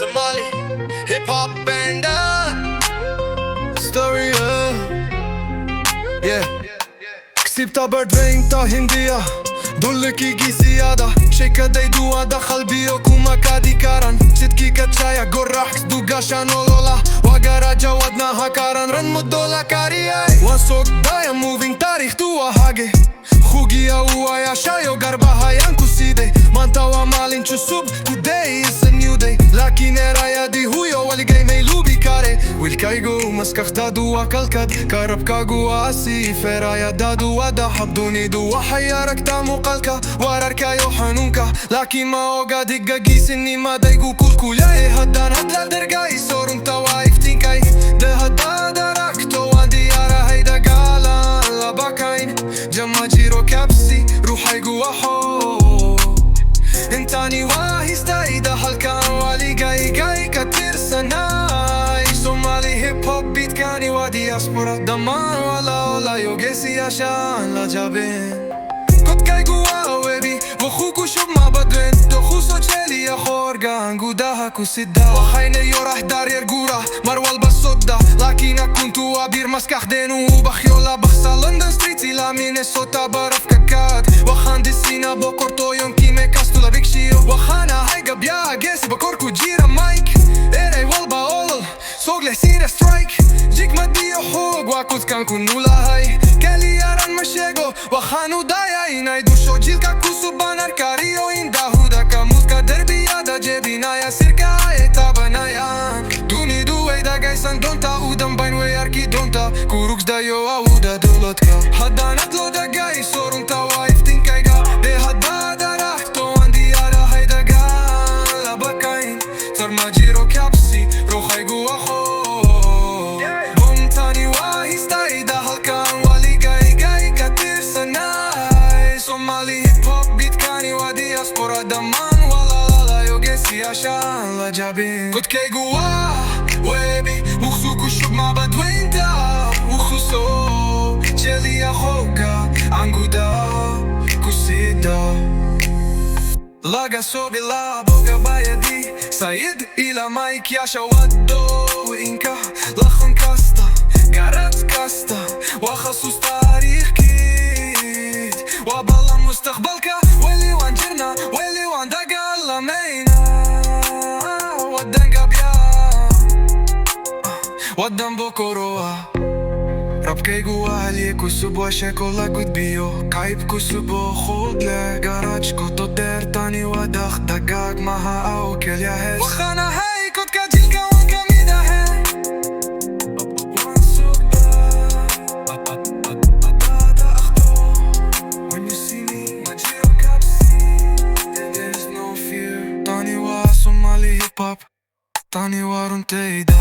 Somali hip hop band Story yeah كسبت بردين تا هندية دولك يجي سيادة شيكا ديدوا دخل بيوكو مكادي كارن ستكي كتشايا قرح دوغاشا نولولا وقارا جوادنا هكارن رن مدولا كارياي وانسوك دايا موفين تاريخ توا هاجي خوغي اووايا شايو غربها يانكو سيدي مانتاوا مالين تشوسوب today is a new day لكن رايا دي هويو والي جاي ميلو بيكاري والكايغو مسكخ دادو وكالكد كارب كاغو اسي فرايا دادو ودا حبدوني دو وحيارك تامو قلكا واراركا يو حنونكا لكن ما اوغا ديقا جيسني ما دايقو كل ياي هدان هدلا درقاي سورون توايف تينكاي ده هدا داراكتو واندي يارا هيدا قالان لاباكاين جمع جيرو كابسي روحي قوا حو انتاني واهي ستايدا حلقان والي جاي جاي كتير سناي سومالي هيب هوب بيت كاني وادي اسبورا دمان ولا يوغيسي عشان لا جابين كنت كاي قوا ويبي وخوكو شوب ما بدوين دخوصو جيلي يا خورغان قوداها سيدا وحين يورح دار يرقورا مروال بصودا لكن كنت وابير مسكح دينو وبخيولا بخصا لندن ستريتي لا مينيسوتا برف كاكات وخان دي سينا بوكورتو يونكي ميكاستو لا بيكشيو وخانا هايقا بيا جيسي بكوركو جيرا مايك ايري والبا اولل سوغلي سيرا سترايك جيك مديو حوق واكوز كان كنولا هاي كالي ياران مشيغو وخانو دايا ينايدو شو جيلكا كوسو بانار كاريو انداهو داكا موسكا دربي يادا جيبينايا سيركا ايتا بنايان دوني دو ايدا جايسان دونتا ودن باين وياركي دونتا كوروكس دايو اودا دولتكا حدانت لو دا جاي سورون توايف تنكايغا دي حدا داراحتو واندي يارا هيدا قال لاباكاين ترما جيرو كابسي روحي قوا خو بومتاني واهي ستايدا حلقان والي جاي جاي كتير سناي سومالي هيب هوب بيت كاني وادي اسبورا دمان ولا يوغيسي عشان لا جابين كنت كاي قوا ويبي وخسوكو شوب ما بدوين دا وخسو جيلي يا خوكا عنقودا كوسيدا لاقا صوبي لا بوغا بايدي سايد إلى مايك يا شوادو وإنكا لخن كاستا قارات كاستا وخصوص تاريخ كيد وبالا مستقبلكا ويلي وان جرنا ويلي وان داقا لامينا ودن قابيا ودن بوكوروا ربكي قوا عليك وسبوا شكولا قد بيو كايب كسبو خود لك غراج كوتو دير تاني ودخ دقاق مها او كل يا هش وخانا هاي كوت كاجيلكا وانكا ميدا هاي When you see me, my Giro Capsi There's no fear تاني وا Somali hip hop تاني وا رونتيدا